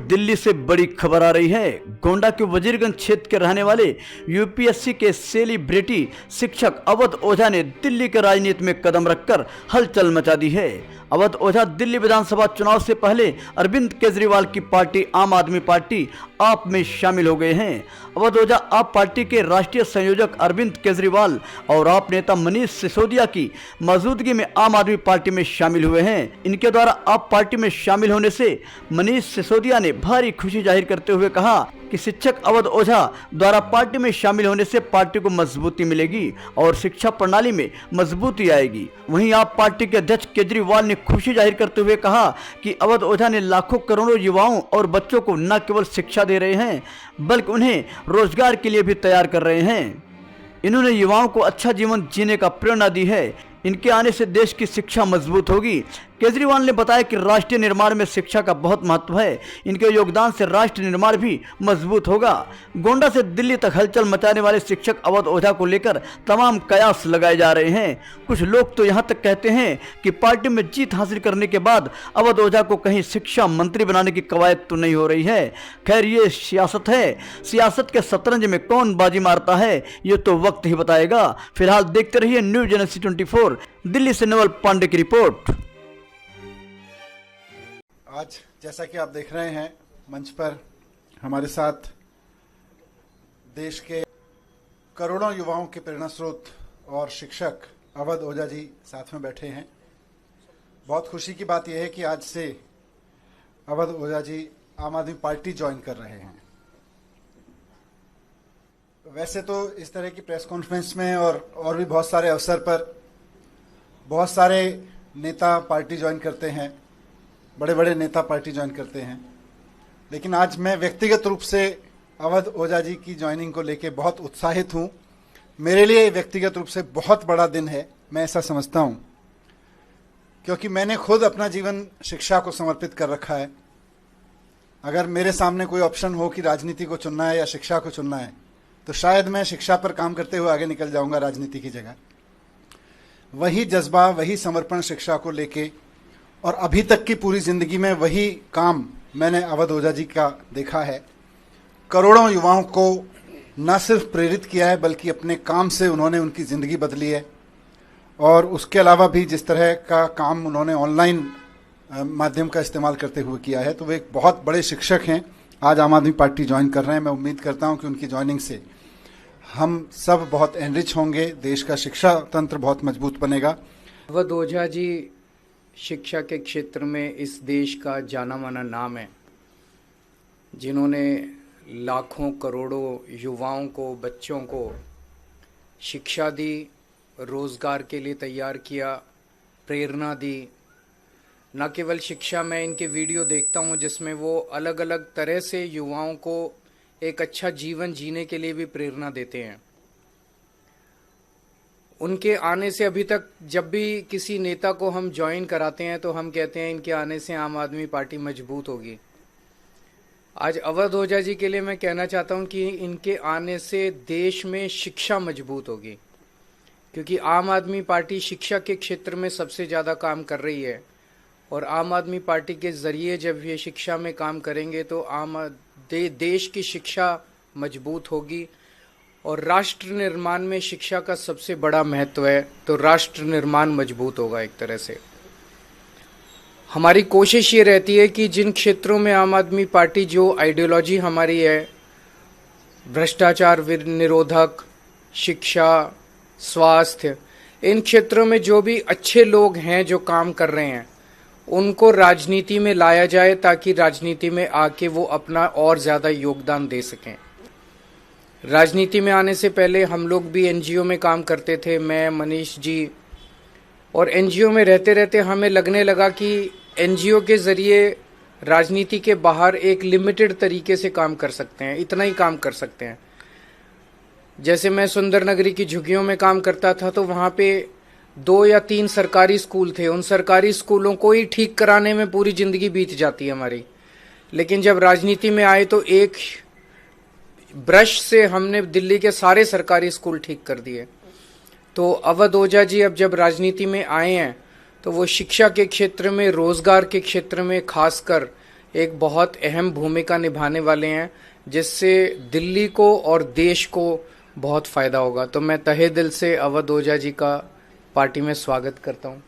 दिल्ली से बड़ी खबर आ रही है। गोंडा के वजीरगंज क्षेत्र के रहने वाले यूपीएससी के सेलिब्रिटी शिक्षक अवध ओझा ने दिल्ली के राजनीति में कदम रखकर हलचल मचा दी है। अवध ओझा दिल्ली विधानसभा चुनाव से पहले अरविंद केजरीवाल की पार्टी आम आदमी पार्टी आप में शामिल हो गए हैं। अवध ओझा आप पार्टी के राष्ट्रीय संयोजक अरविंद केजरीवाल और आप नेता मनीष सिसोदिया की मौजूदगी में आम आदमी पार्टी में शामिल हुए हैं। इनके द्वारा आप पार्टी में शामिल होने से मनीष सिसोदिया ने भारी खुशी जाहिर करते हुए कहा कि शिक्षक अवध ओझा द्वारा पार्टी में शामिल होने से पार्टी को मजबूती मिलेगी और शिक्षा प्रणाली में मजबूती आएगी। वहीं आप पार्टी के अध्यक्ष केजरीवाल ने खुशी जाहिर करते हुए कहा कि अवध ओझा ने लाखों करोड़ों युवाओं और बच्चों को न केवल शिक्षा दे रहे हैं बल्कि उन्हें रोजगार के लिए भी तैयार कर रहे हैं। इन्होंने युवाओं को अच्छा जीवन जीने का प्रेरणा दी है। इनके आने से देश की शिक्षा मजबूत होगी। केजरीवाल ने बताया कि राष्ट्र निर्माण में शिक्षा का बहुत महत्व है। इनके योगदान से राष्ट्र निर्माण भी मजबूत होगा। गोंडा से दिल्ली तक हलचल मचाने वाले शिक्षक अवध ओझा को लेकर तमाम कयास लगाए जा रहे हैं। कुछ लोग तो यहां तक कहते हैं कि पार्टी में जीत हासिल करने के बाद अवध ओझा को कहीं शिक्षा मंत्री बनाने की कवायद तो नहीं हो रही है। खैर, ये सियासत है। सियासत के शतरंज में कौन बाजी मारता है ये तो वक्त ही बताएगा। फिलहाल देखते रहिए न्यूज एजेंसी 24। दिल्ली से नवल पांडे की रिपोर्ट। आज जैसा कि आप देख रहे हैं मंच पर हमारे साथ देश के करोड़ों युवाओं के प्रेरणा स्रोत और शिक्षक अवध ओझा जी साथ में बैठे हैं। बहुत खुशी की बात यह है कि आज से अवध ओझा जी आम आदमी पार्टी ज्वाइन कर रहे हैं। वैसे तो इस तरह की प्रेस कॉन्फ्रेंस में और भी बहुत सारे अवसर पर बहुत सारे नेता पार्टी ज्वाइन करते हैं, बड़े बड़े नेता पार्टी ज्वाइन करते हैं, लेकिन आज मैं व्यक्तिगत रूप से अवध ओझा जी की ज्वाइनिंग को लेकर बहुत उत्साहित हूं। मेरे लिए व्यक्तिगत रूप से बहुत बड़ा दिन है, मैं ऐसा समझता हूं, क्योंकि मैंने खुद अपना जीवन शिक्षा को समर्पित कर रखा है। अगर मेरे सामने कोई ऑप्शन हो कि राजनीति को चुनना है या शिक्षा को चुनना है तो शायद मैं शिक्षा पर काम करते हुए आगे निकल जाऊंगा राजनीति की जगह। वही जज्बा, वही समर्पण शिक्षा को लेके और अभी तक की पूरी जिंदगी में वही काम मैंने अवध ओझा जी का देखा है। करोड़ों युवाओं को न सिर्फ प्रेरित किया है बल्कि अपने काम से उन्होंने उनकी ज़िंदगी बदली है। और उसके अलावा भी जिस तरह का काम उन्होंने ऑनलाइन माध्यम का इस्तेमाल करते हुए किया है, तो वे एक बहुत बड़े शिक्षक हैं। आज आम आदमी पार्टी ज्वाइन कर रहे हैं। मैं उम्मीद करता हूं कि उनकी ज्वाइनिंग से हम सब बहुत एनरिच होंगे, देश का शिक्षा तंत्र बहुत मजबूत बनेगा। अवध ओझा जी शिक्षा के क्षेत्र में इस देश का जाना माना नाम है, जिन्होंने लाखों करोड़ों युवाओं को, बच्चों को शिक्षा दी, रोजगार के लिए तैयार किया, प्रेरणा दी। न केवल शिक्षा, मैं इनके वीडियो देखता हूं जिसमें वो अलग अलग तरह से युवाओं को एक अच्छा जीवन जीने के लिए भी प्रेरणा देते हैं। उनके आने से अभी तक जब भी किसी नेता को हम ज्वाइन कराते हैं तो हम कहते हैं इनके आने से आम आदमी पार्टी मजबूत होगी। आज अवध ओझा जी के लिए मैं कहना चाहता हूं कि इनके आने से देश में शिक्षा मजबूत होगी, क्योंकि आम आदमी पार्टी शिक्षा के क्षेत्र में सबसे ज़्यादा काम कर रही है। और आम आदमी पार्टी के ज़रिए जब ये शिक्षा में काम करेंगे तो देश की शिक्षा मजबूत होगी। और राष्ट्र निर्माण में शिक्षा का सबसे बड़ा महत्व है, तो राष्ट्र निर्माण मजबूत होगा। एक तरह से हमारी कोशिश ये रहती है कि जिन क्षेत्रों में आम आदमी पार्टी, जो आइडियोलॉजी हमारी है, भ्रष्टाचार निरोधक, शिक्षा, स्वास्थ्य, इन क्षेत्रों में जो भी अच्छे लोग हैं जो काम कर रहे हैं उनको राजनीति में लाया जाए, ताकि राजनीति में आके वो अपना और ज़्यादा योगदान दे सकें। राजनीति में आने से पहले हम लोग भी एनजीओ में काम करते थे, मैं, मनीष जी। और एनजीओ में रहते रहते हमें लगने लगा कि एनजीओ के ज़रिए राजनीति के बाहर एक लिमिटेड तरीके से काम कर सकते हैं, इतना ही काम कर सकते हैं। जैसे मैं सुंदर नगरी की झुग्गियों में काम करता था तो वहाँ पे 2 या 3 सरकारी स्कूल थे। उन सरकारी स्कूलों को ही ठीक कराने में पूरी ज़िंदगी बीत जाती है हमारी। लेकिन जब राजनीति में आए तो एक ब्रश से हमने दिल्ली के सारे सरकारी स्कूल ठीक कर दिए। तो अवध ओझा जी अब जब राजनीति में आए हैं तो वो शिक्षा के क्षेत्र में, रोजगार के क्षेत्र में खासकर एक बहुत अहम भूमिका निभाने वाले हैं, जिससे दिल्ली को और देश को बहुत फायदा होगा। तो मैं तहे दिल से अवध ओझा जी का पार्टी में स्वागत करता हूं।